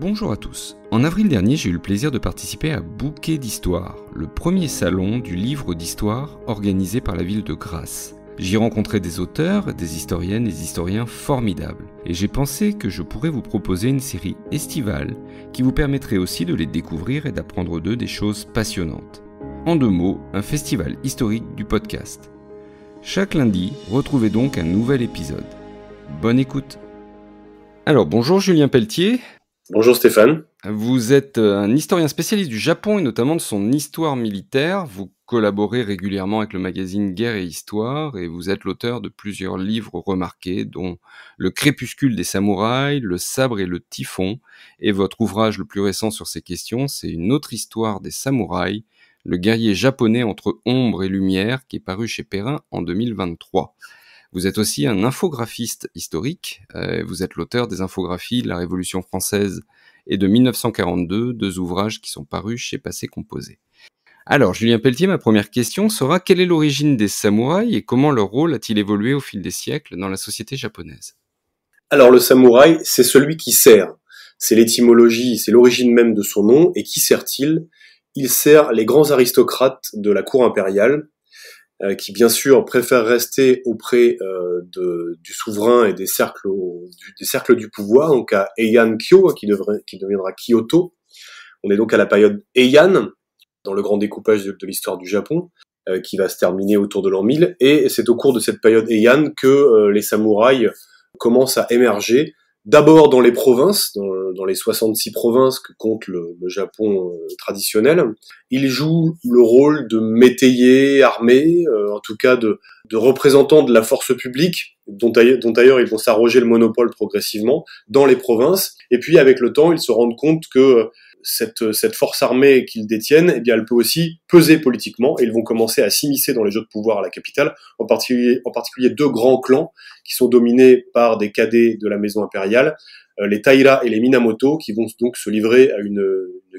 Bonjour à tous. En avril dernier, j'ai eu le plaisir de participer à Bouquet d'Histoire, le premier salon du livre d'histoire organisé par la ville de Grasse. J'y rencontrais des auteurs, des historiennes et des historiens formidables, et j'ai pensé que je pourrais vous proposer une série estivale qui vous permettrait aussi de les découvrir et d'apprendre d'eux des choses passionnantes. En 2 mots, un festival historique du podcast. Chaque lundi, retrouvez donc un nouvel épisode. Bonne écoute. Alors bonjour Julien Pelletier. Bonjour Stéphane. Vous êtes un historien spécialiste du Japon et notamment de son histoire militaire. Vous collaborez régulièrement avec le magazine Guerre et Histoire et vous êtes l'auteur de plusieurs livres remarqués, dont Le Crépuscule des samouraïs, Le sabre et le typhon. Et votre ouvrage le plus récent sur ces questions, c'est Une autre histoire des samouraïs, le guerrier japonais entre ombre et lumière, qui est paru chez Perrin en 2023. Vous êtes aussi un infographiste historique, vous êtes l'auteur des infographies de la Révolution française et de 1942, 2 ouvrages qui sont parus chez Passé Composé. Alors, Julien Pelletier, ma première question sera quelle est l'origine des samouraïs et comment leur rôle a-t-il évolué au fil des siècles dans la société japonaise ? Alors le samouraï, c'est celui qui sert. C'est l'étymologie, c'est l'origine même de son nom. Et qui sert-il ? Il sert les grands aristocrates de la cour impériale, qui bien sûr préfèrent rester auprès du souverain et des cercles du pouvoir, donc à Heian-kyo, qui deviendra Kyoto. On est donc à la période Heian, dans le grand découpage de l'histoire du Japon, qui va se terminer autour de l'an 1000, et c'est au cours de cette période Heian que les samouraïs commencent à émerger, d'abord dans les provinces, dans les 66 provinces que compte le Japon traditionnel. Ils jouent le rôle de métayers armés, en tout cas de représentants de la force publique, dont d'ailleurs ils vont s'arroger le monopole progressivement dans les provinces. Et puis avec le temps, ils se rendent compte que cette force armée qu'ils détiennent, eh bien, elle peut aussi peser politiquement, et ils vont commencer à s'immiscer dans les jeux de pouvoir à la capitale, en particulier 2 grands clans qui sont dominés par des cadets de la maison impériale, les Taira et les Minamoto, qui vont donc se livrer à une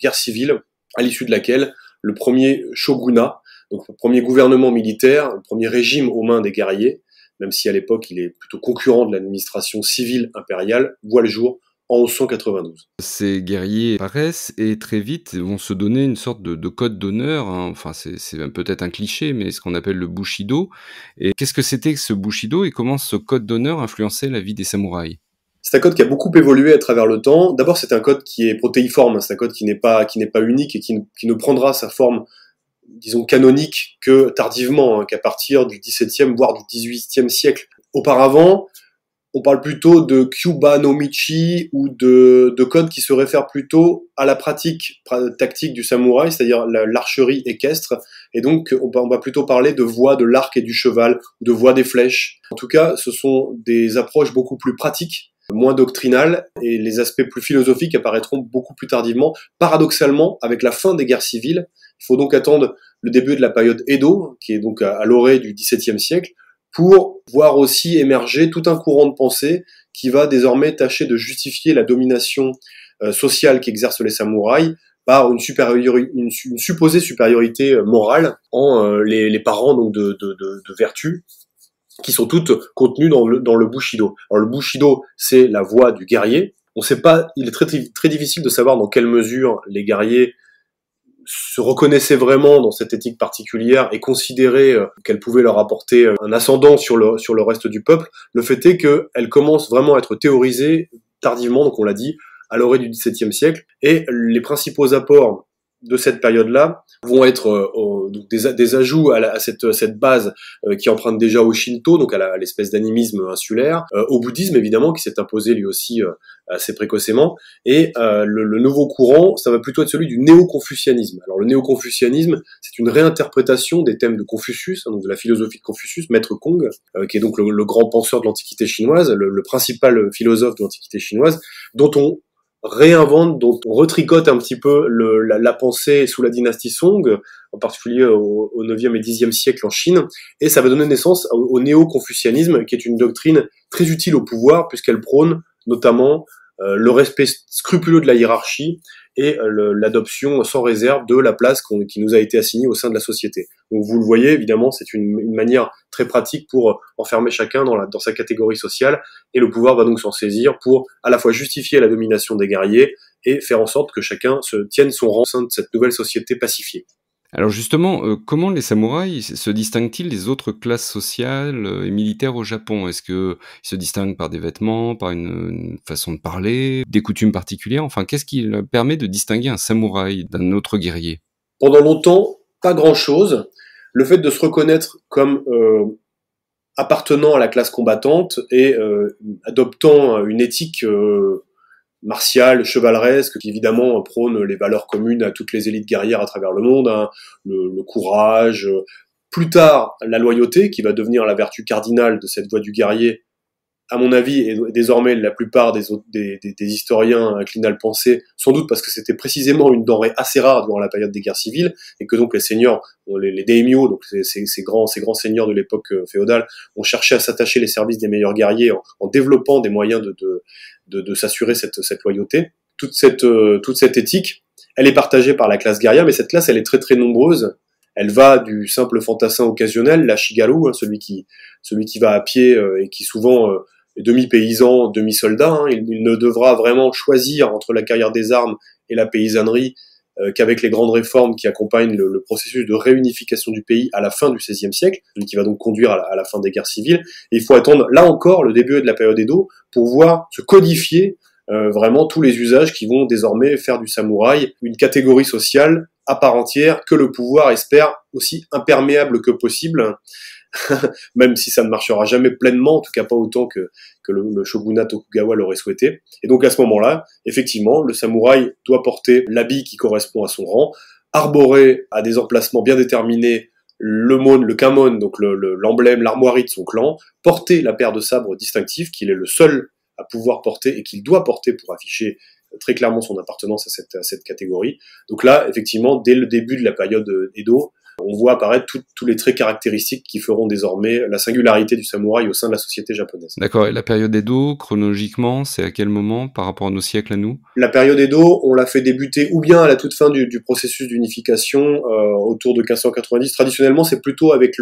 guerre civile, à l'issue de laquelle le premier shogunat, donc le premier gouvernement militaire, le premier régime aux mains des guerriers, même si à l'époque il est plutôt concurrent de l'administration civile impériale, voit le jour en 1192. Ces guerriers apparaissent et très vite vont se donner une sorte de code d'honneur, hein. Enfin c'est peut-être un cliché, mais ce qu'on appelle le Bushido. Et qu'est-ce que c'était que ce Bushido et comment ce code d'honneur influençait la vie des samouraïs ? C'est un code qui a beaucoup évolué à travers le temps. D'abord, c'est un code qui est protéiforme, c'est un code qui n'est pas unique et qui ne prendra sa forme, disons, canonique que tardivement, qu'à partir du XVIIe, voire du XVIIIe siècle. Auparavant, on parle plutôt de Kyuba no Michi ou de codes qui se réfèrent plutôt à la pratique tactique du samouraï, c'est-à-dire l'archerie équestre. Et donc, on va plutôt parler de voie de l'arc et du cheval, de voie des flèches. En tout cas, ce sont des approches beaucoup plus pratiques, moins doctrinales, et les aspects plus philosophiques apparaîtront beaucoup plus tardivement. Paradoxalement, avec la fin des guerres civiles, il faut donc attendre le début de la période Edo, qui est donc à l'orée du XVIIe siècle, pour voir aussi émerger tout un courant de pensée qui va désormais tâcher de justifier la domination sociale qu'exercent les samouraïs par une supposée supériorité morale en les parents donc de vertus qui sont toutes contenues dans le Bushido. Alors le Bushido, c'est la voie du guerrier. On sait pas, il est très, très difficile de savoir dans quelle mesure les guerriers se reconnaissaient vraiment dans cette éthique particulière et considéraient qu'elle pouvait leur apporter un ascendant sur le reste du peuple. Le fait est qu'elle commence vraiment à être théorisée tardivement, donc on l'a dit, à l'orée du XVIIe siècle, et les principaux apports de cette période-là vont être donc des ajouts à cette base qui emprunte déjà au Shinto, donc à l'espèce d'animisme insulaire, au bouddhisme évidemment qui s'est imposé lui aussi assez précocement, et le nouveau courant, ça va plutôt être celui du néo-confucianisme. Alors le néo-confucianisme, c'est une réinterprétation des thèmes de Confucius, donc de la philosophie de Confucius, Maître Kong, qui est donc le grand penseur de l'Antiquité chinoise, le principal philosophe de l'Antiquité chinoise, dont on réinvente, dont on retricote un petit peu la pensée sous la dynastie Song, en particulier au 9e et 10e siècle en Chine, et ça va donner naissance au néo-confucianisme, qui est une doctrine très utile au pouvoir, puisqu'elle prône notamment le respect scrupuleux de la hiérarchie et l'adoption sans réserve de la place qui nous a été assignée au sein de la société. Donc vous le voyez, évidemment, c'est une manière très pratique pour enfermer chacun dans sa catégorie sociale, et le pouvoir va donc s'en saisir pour à la fois justifier la domination des guerriers et faire en sorte que chacun se tienne son rang au sein de cette nouvelle société pacifiée. Alors justement, comment les samouraïs se distinguent-ils des autres classes sociales, et militaires au Japon? Est-ce qu'ils se distinguent par des vêtements, par une façon de parler, des coutumes particulières? Enfin, qu'est-ce qui leur permet de distinguer un samouraï d'un autre guerrier? Pendant longtemps, pas grand-chose. Le fait de se reconnaître comme appartenant à la classe combattante et adoptant une éthique martiale, chevaleresque, qui évidemment prône les valeurs communes à toutes les élites guerrières à travers le monde, hein, le courage, plus tard la loyauté, qui va devenir la vertu cardinale de cette voie du guerrier, à mon avis, et désormais la plupart des historiens inclinent à le penser, sans doute parce que c'était précisément une denrée assez rare durant la période des guerres civiles, et que donc les seigneurs, les daimyo, donc ces grands seigneurs de l'époque féodale, ont cherché à s'attacher les services des meilleurs guerriers en développant des moyens de s'assurer cette loyauté. Toute cette éthique, elle est partagée par la classe guerrière, mais cette classe, elle est très très nombreuse. Elle va du simple fantassin occasionnel, l'ashigaru, hein, celui qui va à pied et qui souvent demi-paysan, demi-soldat, hein, il ne devra vraiment choisir entre la carrière des armes et la paysannerie qu'avec les grandes réformes qui accompagnent le processus de réunification du pays à la fin du XVIe siècle, qui va donc conduire à la fin des guerres civiles. Et il faut attendre, là encore, le début de la période Edo pour voir se codifier vraiment tous les usages qui vont désormais faire du samouraï une catégorie sociale à part entière que le pouvoir espère aussi imperméable que possible, même si ça ne marchera jamais pleinement, en tout cas pas autant que le shogunat Tokugawa l'aurait souhaité. Et donc à ce moment-là, effectivement, le samouraï doit porter l'habit qui correspond à son rang, arborer à des emplacements bien déterminés le kamon, donc l'emblème, l'armoirie de son clan, porter la paire de sabres distinctifs qu'il est le seul à pouvoir porter et qu'il doit porter pour afficher très clairement son appartenance à cette catégorie. Donc là, effectivement, dès le début de la période Edo, on voit apparaître tous les traits caractéristiques qui feront désormais la singularité du samouraï au sein de la société japonaise. D'accord, et la période Edo, chronologiquement, c'est à quel moment par rapport à nos siècles à nous? La période Edo, on l'a fait débuter ou bien à la toute fin du processus d'unification, autour de 1590. Traditionnellement, c'est plutôt avec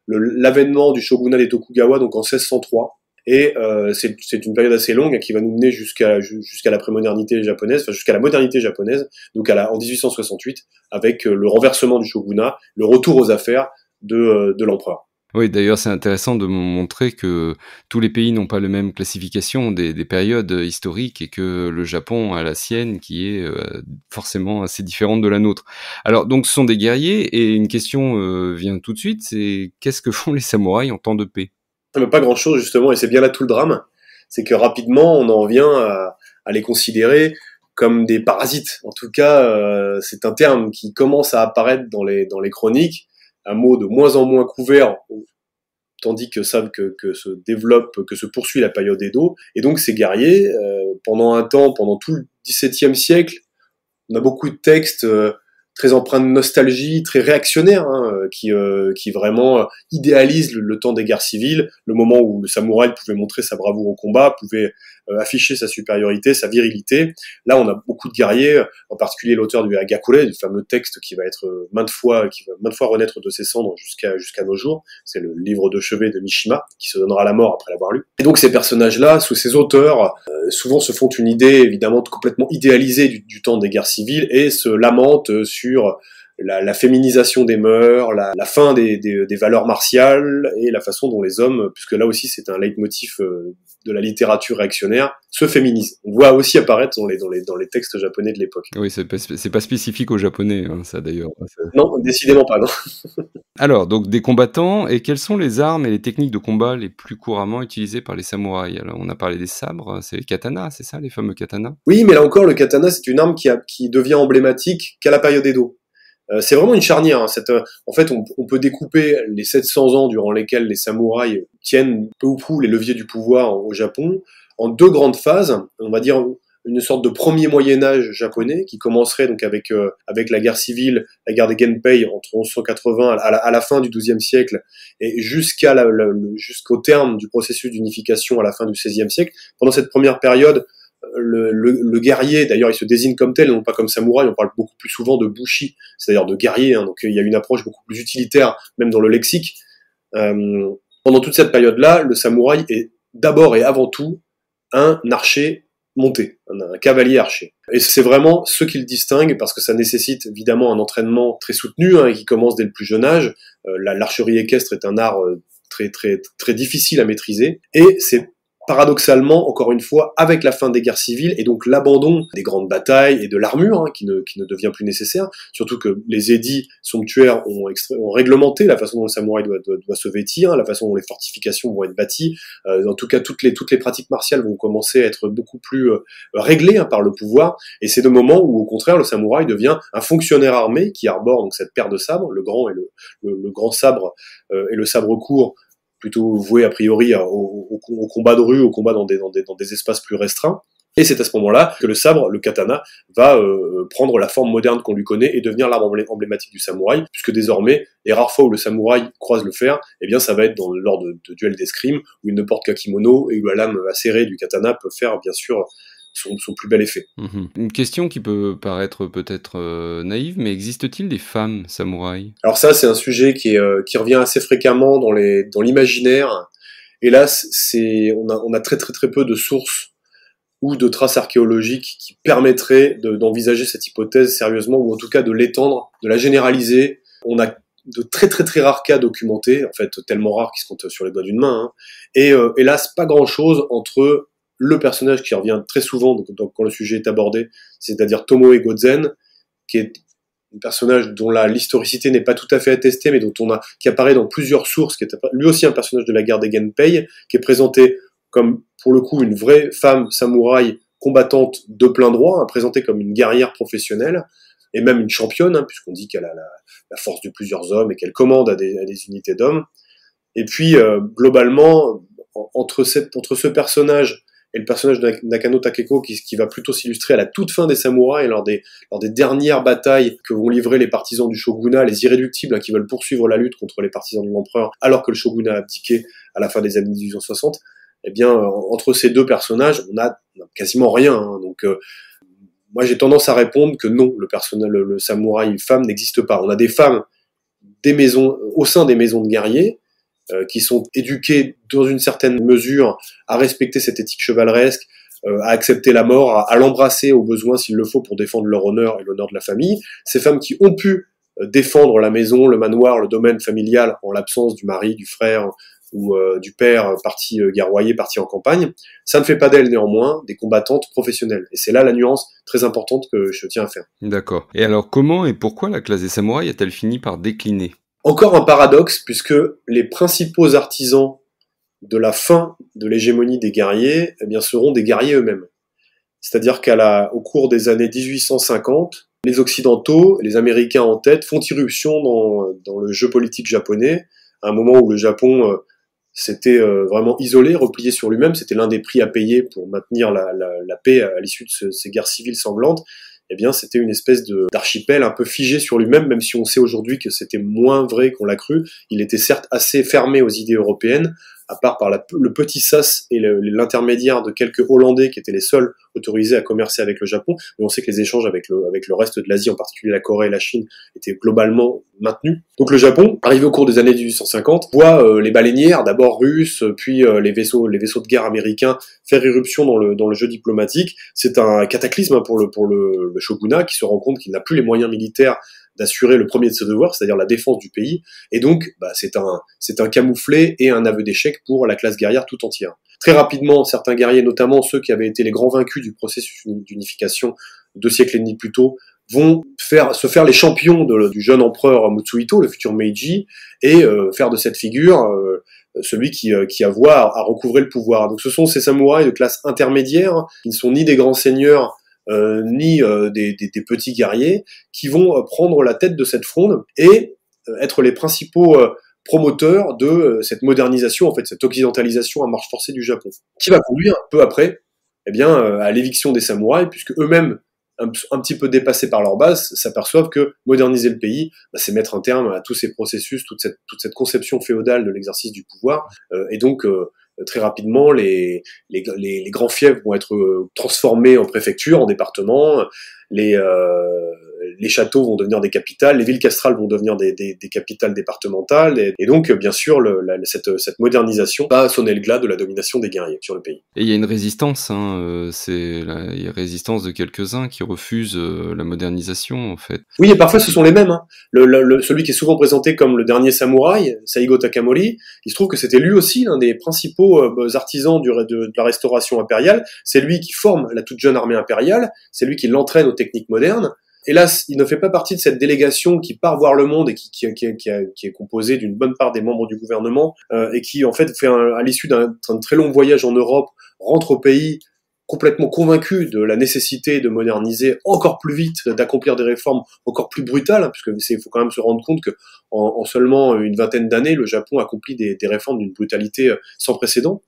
l'avènement du shogunat des Tokugawa, donc en 1603. Et c'est une période assez longue qui va nous mener jusqu'à la prémodernité japonaise, enfin jusqu'à la modernité japonaise, donc en 1868, avec le renversement du shogunat, le retour aux affaires de l'empereur. Oui, d'ailleurs, c'est intéressant de montrer que tous les pays n'ont pas la même classification des périodes historiques et que le Japon a la sienne qui est forcément assez différente de la nôtre. Alors, donc, ce sont des guerriers et une question vient tout de suite, c'est qu'est-ce que font les samouraïs en temps de paix? Mais pas grand-chose justement, et c'est bien là tout le drame, c'est que rapidement on en vient à les considérer comme des parasites. En tout cas, c'est un terme qui commence à apparaître dans les chroniques, un mot de moins en moins couvert, tandis que se poursuit la période Edo. Et donc ces guerriers, pendant tout le XVIIe siècle, on a beaucoup de textes très empreint de nostalgie, très réactionnaire, hein, qui vraiment idéalise le temps des guerres civiles, le moment où le samouraï pouvait montrer sa bravoure au combat, pouvait afficher sa supériorité, sa virilité. Là, on a beaucoup de guerriers, en particulier l'auteur du Hagakure, du fameux texte qui va maintes fois renaître de ses cendres jusqu'à nos jours. C'est le livre de chevet de Mishima, qui se donnera la mort après l'avoir lu. Et donc ces personnages-là, sous ces auteurs, souvent se font une idée évidemment complètement idéalisée du temps des guerres civiles et se lamentent sur la féminisation des mœurs, la fin des valeurs martiales et la façon dont les hommes, puisque là aussi c'est un leitmotiv de la littérature réactionnaire, se féminisent. On voit aussi apparaître dans les textes japonais de l'époque. Oui, c'est pas spécifique aux japonais, hein, ça d'ailleurs. Non, décidément pas, non. Alors, donc des combattants, et quelles sont les armes et les techniques de combat les plus couramment utilisées par les samouraïs? Alors, on a parlé des sabres, c'est les katanas, c'est ça, les fameux katanas? Oui, mais là encore, le katana, c'est une arme qui devient emblématique qu'à la période Edo. C'est vraiment une charnière. Hein, en fait, on peut découper les 700 ans durant lesquels les samouraïs tiennent peu ou prou les leviers du pouvoir au Japon en deux grandes phases. On va dire une sorte de premier Moyen-Âge japonais qui commencerait donc avec la guerre civile, la guerre des Genpei entre 1180 à la fin du XIIe siècle et jusqu'au terme du processus d'unification à la fin du XVIe siècle. Pendant cette première période, le guerrier, d'ailleurs il se désigne comme tel, non pas comme samouraï, on parle beaucoup plus souvent de bushi, c'est-à-dire de guerrier, hein, donc il y a une approche beaucoup plus utilitaire, même dans le lexique. Pendant toute cette période-là, le samouraï est d'abord et avant tout un archer monté, un cavalier archer. Et c'est vraiment ce qui le distingue, parce que ça nécessite évidemment un entraînement très soutenu, hein, et qui commence dès le plus jeune âge. L'archerie équestre est un art très difficile à maîtriser, et c'est paradoxalement, encore une fois, avec la fin des guerres civiles et donc l'abandon des grandes batailles et de l'armure, hein, qui ne devient plus nécessaire, surtout que les édits somptuaires ont réglementé la façon dont le samouraï doit se vêtir, la façon dont les fortifications vont être bâties. En tout cas, toutes les pratiques martiales vont commencer à être beaucoup plus réglées, hein, par le pouvoir, et c'est le moment où, au contraire, le samouraï devient un fonctionnaire armé qui arbore donc cette paire de sabres, le grand et le grand sabre et le sabre court, plutôt voué a priori au combat de rue, au combat dans des espaces plus restreints. Et c'est à ce moment-là que le sabre, le katana, va prendre la forme moderne qu'on lui connaît et devenir l'arme emblématique du samouraï, puisque désormais, les rares fois où le samouraï croise le fer, eh bien ça va être lors de duels d'escrime, où il ne porte qu'un kimono et où la lame acérée du katana peut faire bien sûr son plus bel effet. Une question qui peut paraître peut-être naïve, mais existe-t-il des femmes samouraïs? Alors ça, c'est un sujet qui revient assez fréquemment dans l'imaginaire. Hélas, on a très peu de sources ou de traces archéologiques qui permettraient d'envisager cette hypothèse sérieusement, ou en tout cas de l'étendre, de la généraliser. On a de très rares cas documentés, en fait tellement rares qu'ils se comptent sur les doigts d'une main, hein. Et hélas, pas grand-chose entre le personnage qui revient très souvent donc quand le sujet est abordé, c'est-à-dire Tomoe Gozen, qui est un personnage dont l'historicité n'est pas tout à fait attestée, mais qui apparaît dans plusieurs sources, qui est lui aussi un personnage de la guerre des Genpei, qui est présenté comme, pour le coup, une vraie femme samouraï combattante de plein droit, hein, présentée comme une guerrière professionnelle, et même une championne, hein, puisqu'on dit qu'elle a la force de plusieurs hommes et qu'elle commande à des unités d'hommes. Et puis, globalement, entre ce personnage et le personnage de Nakano Takeko, qui va plutôt s'illustrer à la toute fin des samouraïs, lors des dernières batailles que vont livrer les partisans du shogunat, les irréductibles, hein, qui veulent poursuivre la lutte contre les partisans de l'empereur, alors que le shogunat a abdiqué à la fin des années 1860, eh bien, entre ces deux personnages, on a quasiment rien, hein. Donc, moi, j'ai tendance à répondre que non, le samouraï femme n'existe pas. On a des femmes au sein des maisons de guerriers, qui sont éduqués dans une certaine mesure à respecter cette éthique chevaleresque, à accepter la mort, à l'embrasser au besoin s'il le faut pour défendre leur honneur et l'honneur de la famille. Ces femmes qui ont pu défendre la maison, le manoir, le domaine familial en l'absence du mari, du frère ou du père parti guerroyer, parti en campagne, ça ne fait pas d'elles néanmoins des combattantes professionnelles. Et c'est là la nuance très importante que je tiens à faire. D'accord. Et alors comment et pourquoi la classe des samouraïs a-t-elle fini par décliner? Encore un paradoxe, puisque les principaux artisans de la fin de l'hégémonie des guerriers, eh bien, seront des guerriers eux-mêmes. C'est-à-dire qu'au cours des années 1850, les Occidentaux, les Américains en tête, font irruption dans le jeu politique japonais, à un moment où le Japon s'était vraiment isolé, replié sur lui-même. C'était l'un des prix à payer pour maintenir la paix à l'issue de ces guerres civiles sanglantes. Eh bien, c'était une espèce d'archipel un peu figé sur lui-même, même si on sait aujourd'hui que c'était moins vrai qu'on l'a cru. Il était certes assez fermé aux idées européennes, à part par le petit sas et l'intermédiaire de quelques Hollandais qui étaient les seuls autorisés à commercer avec le Japon, mais on sait que les échanges avec le reste de l'Asie, en particulier la Corée et la Chine, étaient globalement maintenus. Donc le Japon, arrivé au cours des années 1850, voit les baleinières, d'abord russes, puis les vaisseaux de guerre américains faire irruption dans le jeu diplomatique. C'est un cataclysme pour le shogunat, qui se rend compte qu'il n'a plus les moyens militaires d'assurer le premier de ses devoirs, c'est-à-dire la défense du pays, et donc c'est un camouflet et un aveu d'échec pour la classe guerrière tout entière. Très rapidement, certains guerriers, notamment ceux qui avaient été les grands vaincus du processus d'unification 2 siècles et demi plus tôt, vont se faire les champions du jeune empereur Mutsuhito, le futur Meiji, et faire de cette figure celui qui a voix à recouvrer le pouvoir. Donc ce sont ces samouraïs de classe intermédiaire, qui ne sont ni des grands seigneurs, ni des petits guerriers, qui vont prendre la tête de cette fronde et être les principaux promoteurs de cette modernisation, en fait, cette occidentalisation à marche forcée du Japon, qui va conduire peu après, eh bien, à l'éviction des samouraïs, puisque eux-mêmes, un petit peu dépassés par leur base, s'aperçoivent que moderniser le pays, c'est mettre un terme à tous ces processus, toute cette conception féodale de l'exercice du pouvoir, et donc très rapidement, les grands fiefs vont être transformés en préfectures, en départements. Les châteaux vont devenir des capitales, les villes castrales vont devenir des capitales départementales, et donc bien sûr cette modernisation va sonner le glas de la domination des guerriers sur le pays. Et il y a une résistance, hein, il y a résistance de quelques-uns qui refusent la modernisation en fait. Oui, et parfois ce sont les mêmes. Hein. Celui qui est souvent présenté comme le dernier samouraï, Saigo Takamori, il se trouve que c'était lui aussi l'un des principaux artisans de la restauration impériale. C'est lui qui forme la toute jeune armée impériale, c'est lui qui l'entraîne aux techniques modernes. Hélas, il ne fait pas partie de cette délégation qui part voir le monde et qui est composée d'une bonne part des membres du gouvernement et qui, en fait, à l'issue d'un très long voyage en Europe, rentre au pays complètement convaincu de la nécessité de moderniser encore plus vite, d'accomplir des réformes encore plus brutales, hein, puisque faut quand même se rendre compte que en seulement une vingtaine d'années, le Japon accomplit des réformes d'une brutalité sans précédent.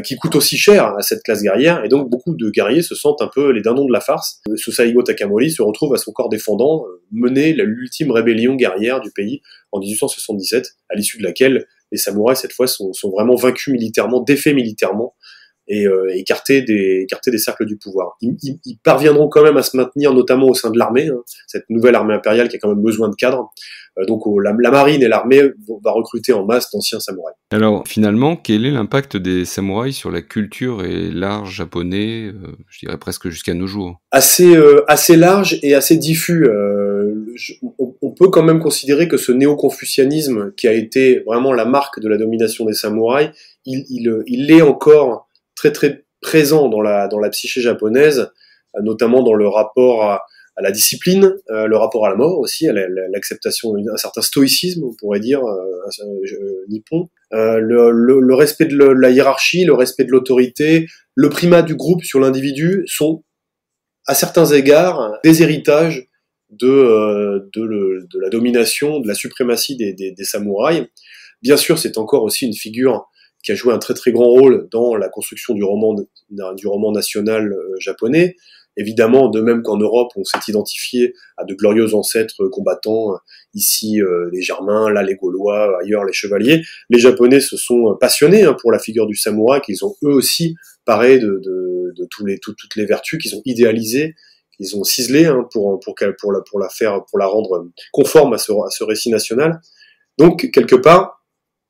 Qui coûte aussi cher à cette classe guerrière, et donc beaucoup de guerriers se sentent un peu les dindons de la farce. Ce Saigo Takamori se retrouve à son corps défendant mener l'ultime rébellion guerrière du pays en 1877, à l'issue de laquelle les samouraïs cette fois sont vraiment vaincus militairement, défaits militairement, et écartés des cercles du pouvoir. Ils parviendront quand même à se maintenir, notamment au sein de l'armée, hein, cette nouvelle armée impériale qui a quand même besoin de cadres. Donc la marine et l'armée va recruter en masse d'anciens samouraïs. Alors finalement, quel est l'impact des samouraïs sur la culture et l'art japonais, je dirais presque jusqu'à nos jours? Assez large et assez diffus. On peut quand même considérer que ce néo-confucianisme qui a été vraiment la marque de la domination des samouraïs, il est encore très très présent dans la psyché japonaise, notamment dans le rapport à la discipline, le rapport à la mort aussi, à l'acceptation d'un certain stoïcisme, on pourrait dire, nippon, le respect de la hiérarchie, le respect de l'autorité, le primat du groupe sur l'individu sont à certains égards des héritages de la domination, de la suprématie des samouraïs. Bien sûr, c'est encore aussi une figure qui a joué un très très grand rôle dans la construction du roman national japonais. Évidemment, de même qu'en Europe, on s'est identifié à de glorieux ancêtres combattants, ici les Germains, là les Gaulois, ailleurs les chevaliers. Les Japonais se sont passionnés pour la figure du samouraï, qu'ils ont eux aussi paré de toutes les vertus, qu'ils ont idéalisées, qu'ils ont ciselées pour la rendre conforme à ce récit national. Donc quelque part,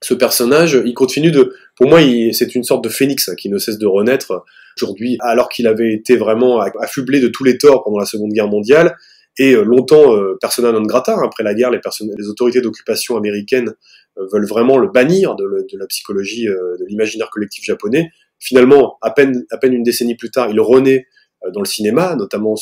ce personnage, il continue pour moi, c'est une sorte de phénix qui ne cesse de renaître aujourd'hui, alors qu'il avait été vraiment affublé de tous les torts pendant la Seconde Guerre mondiale, et longtemps persona non grata. Après la guerre, les autorités d'occupation américaines veulent vraiment le bannir de la psychologie, de l'imaginaire collectif japonais. Finalement, à peine une décennie plus tard, il renaît dans le cinéma, notamment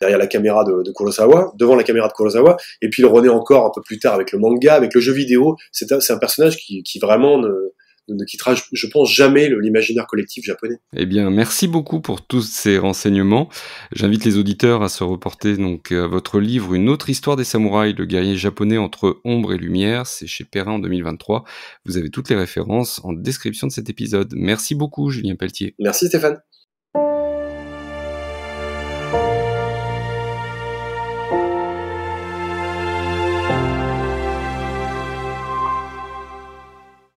derrière la caméra de Kurosawa, devant la caméra de Kurosawa, et puis il renaît encore un peu plus tard avec le manga, avec le jeu vidéo. C'est un personnage qui vraiment ne quittera, je pense, jamais l'imaginaire collectif japonais. Eh bien, merci beaucoup pour tous ces renseignements. J'invite les auditeurs à se reporter donc à votre livre Une autre histoire des samouraïs, le guerrier japonais entre ombre et lumière. C'est chez Perrin en 2023. Vous avez toutes les références en description de cet épisode. Merci beaucoup, Julien Pelletier. Merci Stéphane.